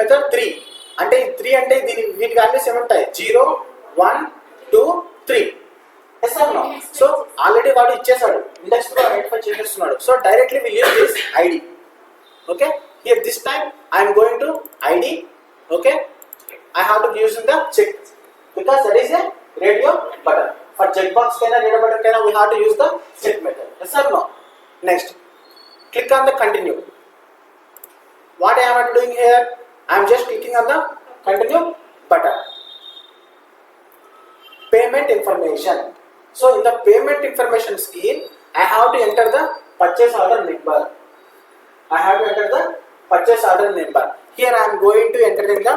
Method 3 అంటే 3 అంటే వీటి వాల్యూస్ ఏముంటాయి 0 1 2 3 yes or no. So already వాడు ఇచ్చేసాడు ఇండెక్స్ తో ఐడెంటిఫై చేసేస్తున్నాడు. So directly will use this ID. Okay here this time I'm going to ID. Okay I have to use the check because that is a radio button. For checkbox kaina radio button kaina we have to use the check method. Yes or no? Next, click on the continue. What I am doing here? I am just clicking on the continue button. Payment information. So in the payment information scheme, I have to enter the purchase order number. I have to enter the purchase order number. Here I am going to enter in the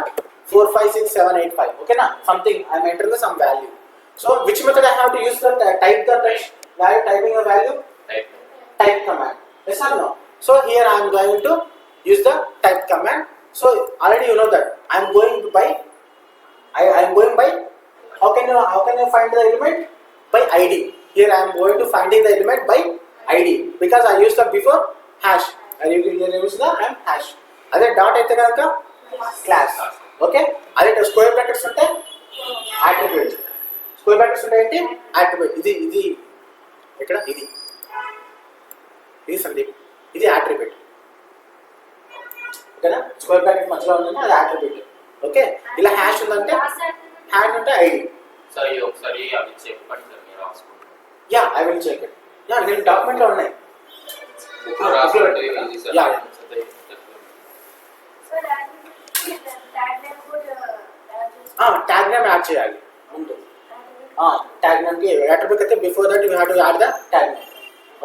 456785. Okay na, something I am entering some value. So which method I have to use? The type the text while typing a value. Type command. Yes or no? So here I am going to use the type command. So already you know that I am going by how can you find the element? By ID. Here I am going to finding the element by ID because I used the before hash. I use the hash. అదే dot అయితే కనుక class. Okay అదే square brackets ఉంటే attribute. Square brackets ఉంటే ఏంటి attribute. ఇది ఇక్కడ ఇది సందీప్, ఇది అట్రిబ్యూట్. ఓకేనా, స్క్వేర్ బ్రాకెట్ మధ్యలో ఉందంటే అది అట్రిబ్యూట్. ఓకే ఇలా హ్యాష్ ఉందంటే హ్యాష్ అంటే ID. Yeah I will check it. Yeah నేను డాక్యుమెంట్ లో ఉన్నాయి. యా ట్యాగ్ నేమ్ యాడ్ చేయాలి ముందు. ట్యాగ్ నేమ్ కి అట్రిబ్యూట్ అయితే before that you have to add the tag name.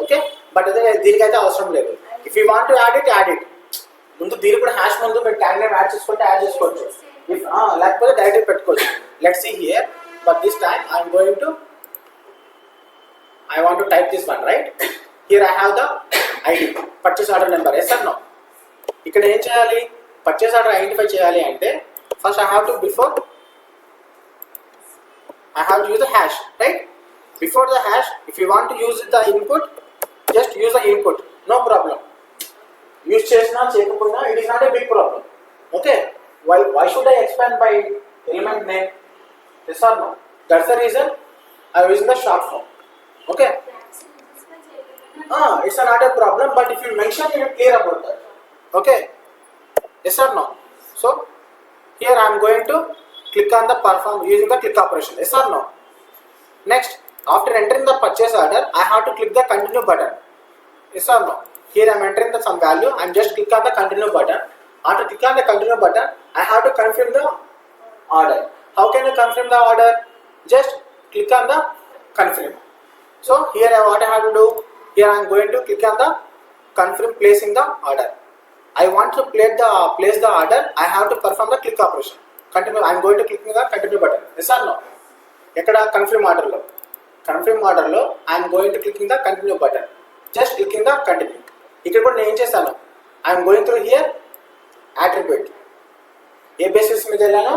Okay but అదే దీనికైతే అవసరం లేదు. If you want to add it ముందు దీనికి కూడా హ్యాష్ ముందు మీరు ట్యాగ్ నేమ్ యాడ్ చేసుకుంటే యాడ్ చేసుకోవచ్చు. ఇఫ్ లేకపోతే డైరెక్ట్ పెట్టుకోవచ్చు. Let's see here but this time I want to type this one, right? Here I have the ID, purchase order number. Yes or no? ఇక్కడ ఏం చేయాలి? Purchase order identify చేయాలి అంటే first I have to use the hash, right? Before the hash, if you want to use the input, just use the input, no problem. Use chesna cheyakapona, it is not a big problem. Okay, why should I expand by element name? Yes or no? That's the reason I am using the short form. Okay, it's not a problem, but if you mention, you are clear about that. Okay, yes or no? So here I am going to click on the perform using the click operation. Yes or no? Next, after entering the purchase order, I have to click the continue button. Yes or no? Here I am entering some value and just click on the continue button. After click on the continue button, I have to confirm the order. How can you confirm the order? Just click on the confirm. So here what I have to do? Here I am going to click on the confirm placing the order. I want to place the order. I have to perform the click operation. Continue. I am going to click the continue button. Yes or no? Ekkada confirm order lo I am going to clicking the continue button. Just clicking the continue. Ikkada kuda nenu em chestanu? I am going through here attribute. A basis మీద వెళ్ళాను?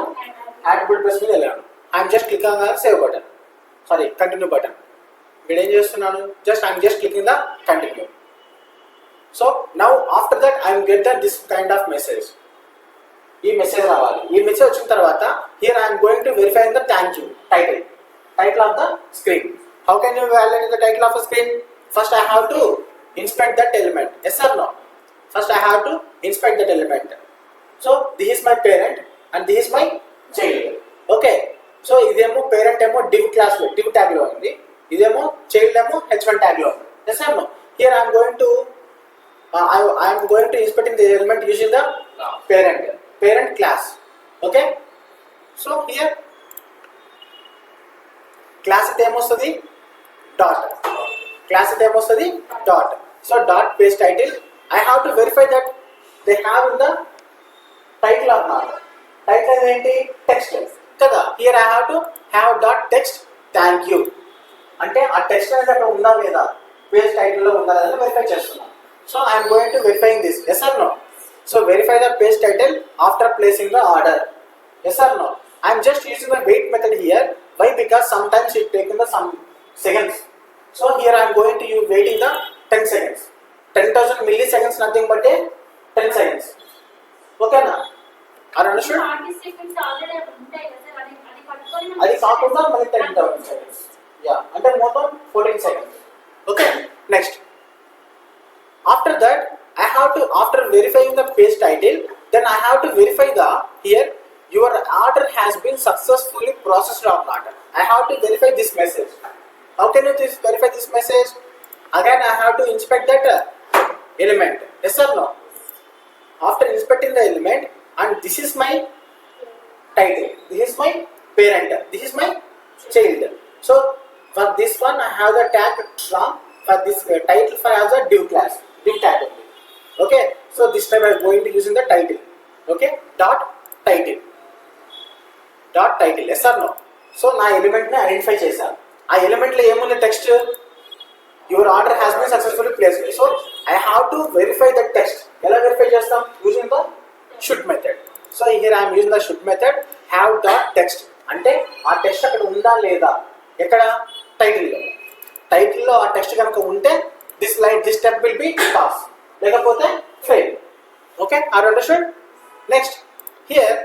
attribute base మీద వెళ్ళాను. I am just clicking the save button. Sorry, continue button. ఇక్కడ ఏం చేస్తున్నాను? Just I am just clicking the continue. So now after that I am get this kind of message. ఈ message రావాలి. ఈ message వచ్చిన తర్వాత here I am going to verify the thank you title of the screen. How can you validate the title of a screen? First I have to inspect that element. Yes or no? First I have to inspect that element. So this is my parent and this is my child. Okay, so ఇదేమో parent ఏమో div class లో div tag లో ఉంది, ఇదేమో child ఏమో h1 tag లో ఉంది. Yes or no? Here I am going to inspecting the element using the parent class. Okay, so here class ite em ostadi dot, class ite em ostadi dot. So dot base title I have to verify that they have in the title or not. Title enti text kada. Here I have to have dot text thank you ante aa text అనేది అక్కడ ఉందా లేదా page title లో ఉందా లేదా verify చేస్తున్నాను. So I am going to verifying this. Yes or no? So verify the page title after placing the order. Yes or no? I am just using the wait method here. Why? Because sometimes it taken the some seconds. So here I am going to use waiting the 10 seconds. 10,000 milliseconds nothing but a 10 seconds. Okay na? Understood? Participants already ఉంటాయి కదా sir, అది పట్టుకొని అది కాకుండా మళ్ళీ 30,000 seconds. Yeah, అంటే మొత్తం 14 seconds. Okay, next. After that, I have to, after verifying the page title, then I have to verify the here your order has been successfully processed or not. I have to verify this message. How can you verify this message? Again, I have to inspect that element. Yes or no? After inspecting the element, and this is my title, this is my parent, this is my child. So for this one, I have the tag from, for this title for as a div class, div tag only. Okay, so this time I am going to using the title. Okay, dot title, dot title. Yes or no? So నా element ని identify చేశాను. ఆ element లో ఏముంది text, your order has been successfully placed. So I have to verify the text. ఎలా verify చేస్తాం? Using the should method. So here I'm using the should method. Have dot text అంటే ఆ text అక్కడ ఉందా లేదా, ఎక్కడ, టైటిల్లో. టైటిల్లో ఆ టెక్స్ట్ కనుక ఉంటే this step will be pass, లేకపోతే fail. Okay, are understood? Next, here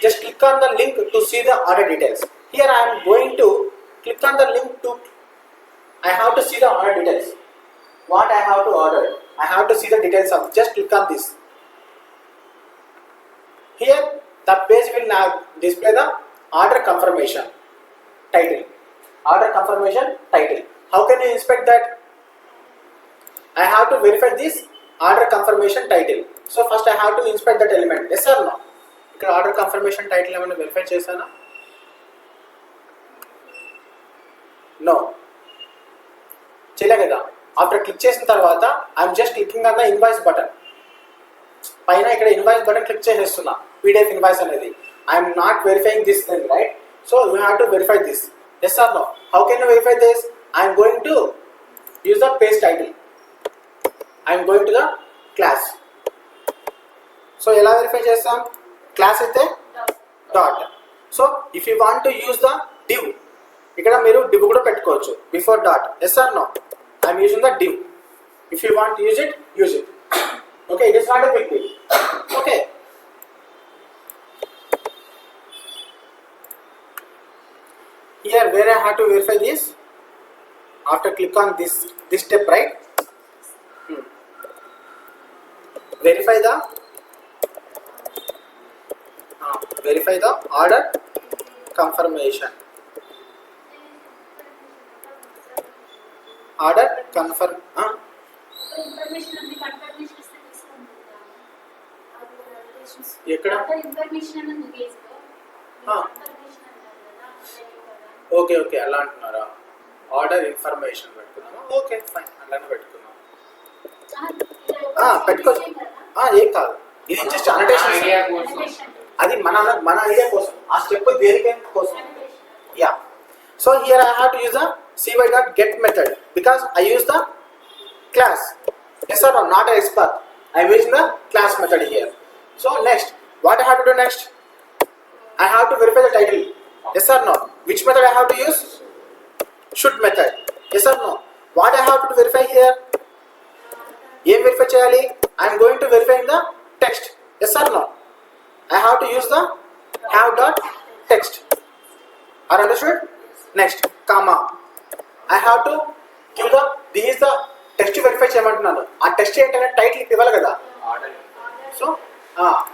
just click on the link to see the order details. Here I am going to click on the link to, I have to see the order details. What I have to order, I have to see the details of, just click on this. Here the page will now display the order confirmation title. Order confirmation title. How can you inspect that? I have to verify this order confirmation title. So first I have to inspect that element. Yes or no? ఇక్కడ order confirmation title ఏమైనా verify చేశానా? No, చేయలే కదా. After click చేసిన తర్వాత I'm just clicking on the invoice button. పైన ఇక్కడ invoice button click చేసేస్తున్నా, పీడిఎఫ్ ఇన్వాయిస్ అనేది. I'm not verifying this thing, right? So you have to verify this. Yes or no? How can you verify this? I'm going to use the page title. I'm going to the class. So ఎలా verify చేస్తాం? Class అయితే dot. So if you want to use the div, ఇక్కడ మీరు div కూడా పెట్టుకోవచ్చు before dot. Yes or no? I'm using the div. If you want use it, use it. Okay, it is not a big deal. Okay, here where I have to verify this, after click on this step, right? Verify the order confirmation. Order confirm. Information ఉంది, confirmation ఇస్తే తీసుకుంటుందా? ఎక్కడ information ఉంది page లో. Confirmation అన్నారు కదా. Okay okay, అలా అంటున్నారా? Order information పెట్టుకున్నామా? ఓకే ఫైన్, అలానే పెట్టుకున్నాం. పెట్టుకోవచ్చు, ఏం కాదు. ఇది జస్ట్ అనోటేషన్. అది మన ఐడియా కోసం, ఆ స్టెప్ దేనికి కోసం. Yeah, so here I have to use the cy.get method because I use the class. Yes or no? Not a expert. I am using the class method here. So next, what I have to do next? I have to verify the title. Yes or no? Which method I have to use? Should method. Yes or no? What I have to verify here? Em verify cheyali? I am going to verify in the text. Yes or no? I have to use the have dot text. Are understood? Next, comma. I have to give the, this is the text verify చేయమంటున్నాను. ఆ text ఏంటంటే title ఇవ్వాలి కదా. So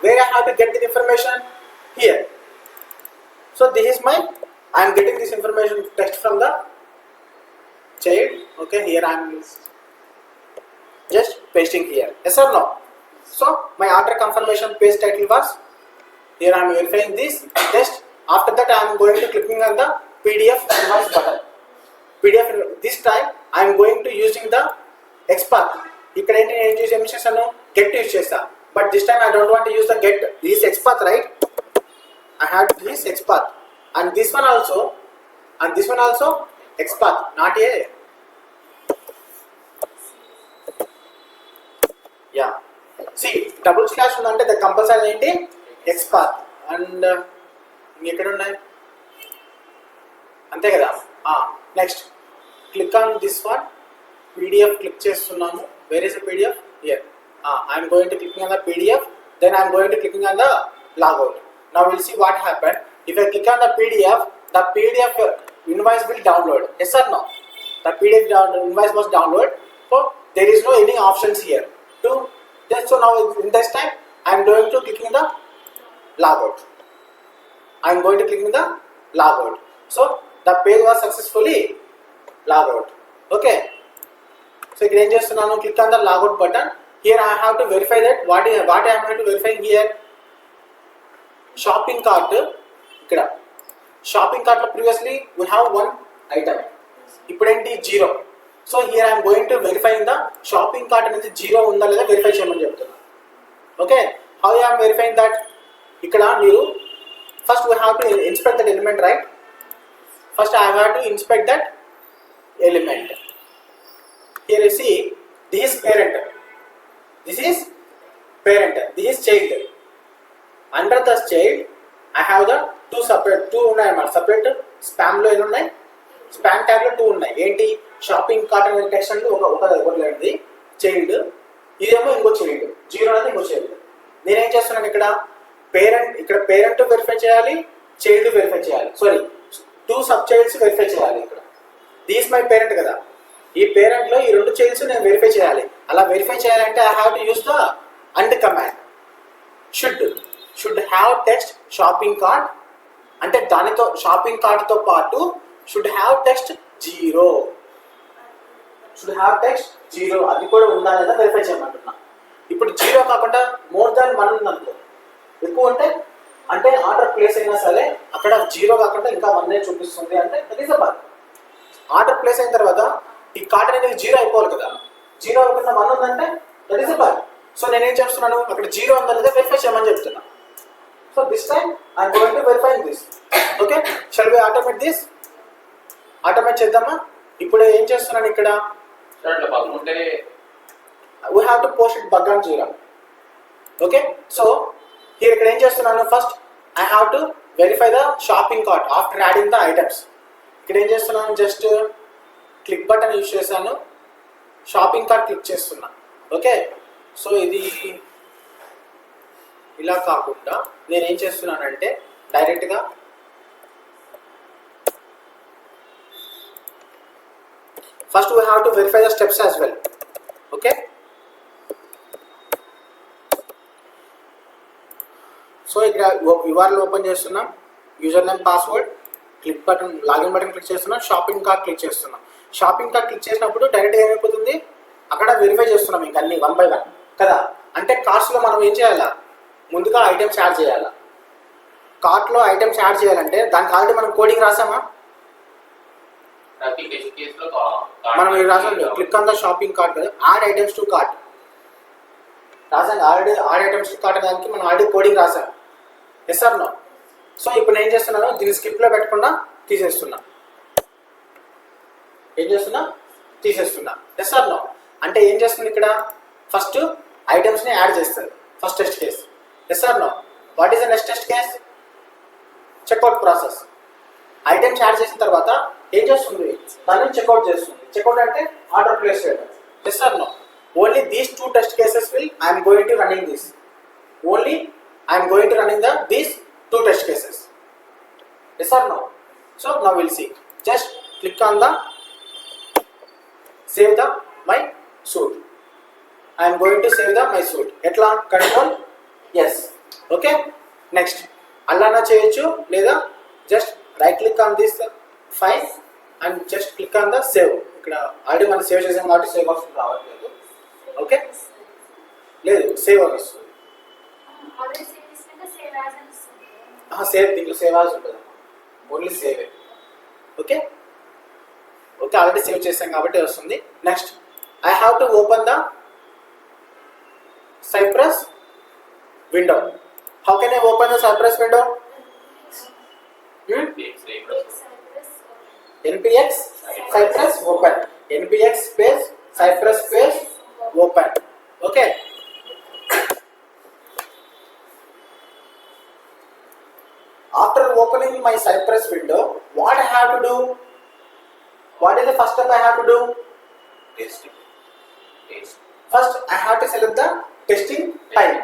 where I have to get the information? Here. So this is my, I am getting this information text from the child. Okay, here I am just pasting here. Yes or no? So my order confirmation page title was, here I am verifying this. Just after that I am going to clicking on the PDF invoice button. PDF, this time I am going to using the XPath. ఇక్కడ ఏంటి, నేను ఏం చేశాను, get use చేస్తా. But this time I don't want to use the get. This XPath, right? I had this XPath and this one also XPath, not a. Yeah, see, double slash ఉందంటే the compulsory ఏంటి, XPath. And ఇంకెక్కడ ఉన్నాయి, అంతే కదా. Next, click on this one, PDF click చేస్తున్నాను. Where is the PDF? Here. I'm going to clicking on the PDF, then I'm going to clicking on the logout. Now we'll see what happened. If I click on the PDF invoice will download. Yes or no? The PDF invoice was download. So there is no any options here. So now in this time I am going to click in the logout. I am going to click in the logout. So the page was successfully logout. Okay. So ఇక్కడ ఏం చేస్తున్నాను, click on the logout button. Here I have to verify that what I am going to verify here. Shopping cart ఇక్కడ shopping cart లో previously we have one item. ఇప్పుడు ఏంటి 0. So here I am going to verify in the shopping cart అనేది 0 ఉందా లేదా verify చేయమని చెప్తున్నా. Okay, how I am verifying that? ఇక్కడ మీరు first we have to inspect that element, right? First I have to inspect that element. Here you see this is parent, this is parent, this is child. Under the child I have the two ఉన్నాయి అన్నమాట. Separate స్పామ్లో ఎన్ని ఉన్నాయి? Spam ట్యాగ్లో 2 ఉన్నాయి. ఏంటి? Shopping cart అనే text ఒకటి child, ఇదేమో ఇంకో చైల్డ్, 0 అనేది ఇంకో చైల్డ్. నేనేం చేస్తున్నాను ఇక్కడ పేరెంట్ వెరిఫై చేయాలి, చైల్డ్ వెరిఫై చేయాలి. సారీ, 2 సబ్ చైల్డ్స్ వెరిఫై చేయాలి. ఇక్కడ దీస్ మై పేరెంట్ కదా, ఈ పేరెంట్లో ఈ 2 చైల్డ్స్ నేను వెరిఫై చేయాలి. అలా వెరిఫై చేయాలంటే I have to use the and command. Should have text shopping cart, అంటే దానితో షాపింగ్ కార్ట్తో పాటు should have text 0, should have text 0 అది కూడా ఉందా లేదా వెరిఫై చేయమంటున్నా. ఇప్పుడు 0 కాకుండా మోర్ దాన్ 1 ఉందనుకో, ఎక్కువ ఉంటే అంటే ఆర్డర్ ప్లేస్ అయినా సరే అక్కడ 0 కాకుండా ఇంకా 1 చూపిస్తుంది అంటే that is a bug. Order place అయిన తర్వాత ఈ కార్ట్ అనేది 0 అయిపోవాలి కదా, 0 అవ్వకుండా 1 ఉందంటే that is a bug. So నేనేం చేస్తున్నాను, అక్కడ 0 ఉందా లేదా వెరిఫై చేయమని చెప్తున్నా. So this time I'm going to verify this. Okay, shall we automate this? Automate చేద్దామా? ఇప్పుడు ఏం చేస్తున్నాను ఇక్కడ, we have to post it bug on Jira. Okay, so here ఇక్కడ ఏం చేస్తున్నాను, first I have to verify the shopping cart after adding the items. ఇక్కడ ఏం చేస్తున్నాను, జస్ట్ క్లిక్ బటన్ యూజ్ చేశాను, షాపింగ్ కార్ట్ క్లిక్ చేస్తున్నా. ఓకే, సో ఇది ఇలా కాకుండా నేను ఏం చేస్తున్నానంటే డైరెక్ట్గా first we have to verify the steps as well. Okay, so ఇక్కడ URL ఓపెన్ చేస్తున్నాం, user name password, click button login button click చేస్తున్నాం, షాపింగ్ కార్ట్ క్లిక్ చేస్తున్నాం. షాపింగ్ కార్ట్ క్లిక్ చేసినప్పుడు డైరెక్ట్గా ఏమైపోతుంది, అక్కడ వెరిఫై చేస్తున్నాం ఇంకా అన్ని 1 by 1 కదా. అంటే కార్ట్స్లో మనం ఏం చేయాలా, ముందుగా ఐటమ్స్ యాడ్ చేయాలా. కార్ట్లో ఐటమ్స్ యాడ్ చేయాలంటే దానికి ఆల్రెడీ మనం కోడింగ్ రాసామా? మనం రాసాం, click on the shopping cart కదా, యాడ్ ఐటమ్స్ టు కార్ట్ రాసాం already. Add items to cart దానికి మనం ఆల్రెడీ కోడింగ్ రాసాం. Yes or no? సో ఇప్పుడు నేను ఏం చేస్తున్నాను, దీన్ని స్కిప్లో పెట్టకుండా తీసేస్తున్నా. ఏం చేస్తున్నా, తీసేస్తున్నా. Yes or no? అంటే ఏం చేస్తుంది ఇక్కడ, ఫస్ట్ ఐటమ్స్ని యాడ్ చేస్తుంది, first test case. Yes or no? What is the next test case? Checkout process. Items add చేసిన తర్వాత ఏం చేస్తుంది, దాన్ని చెక్అవుట్ చేస్తుంది. చెక్అవుట్ అంటే ఆర్డర్ ప్లేస్ చేయడం. Yes or no? Only these 2 test cases will I'm going to running this. Only I'm going to running these 2 test cases. Yes or no? So now will see. Just click on the save the my suite. I'm going to save the my suite. ఎట్లా? Control S. Okay, next అలానా చేయొచ్చు, లేదా just right click on this file and just click on the save. ఇక్కడ already మనం save చేసాం కాబట్టి save option రావట్లేదు. Okay, లేదు సేవ్ అని వస్తుంది. సేవ్ దీంట్లో సేవ్ యాజ్ ఉంటుంది, only save. Okay, okay already save చేసాం కాబట్టి వస్తుంది. Next I have to open the Cypress window. How can I open the Cypress window? NPX Cypress open. NPX space Cypress space open. Okay. After opening my Cypress window, what I have to do? What is the first step I have to do? Testing. First, I have to select the testing type.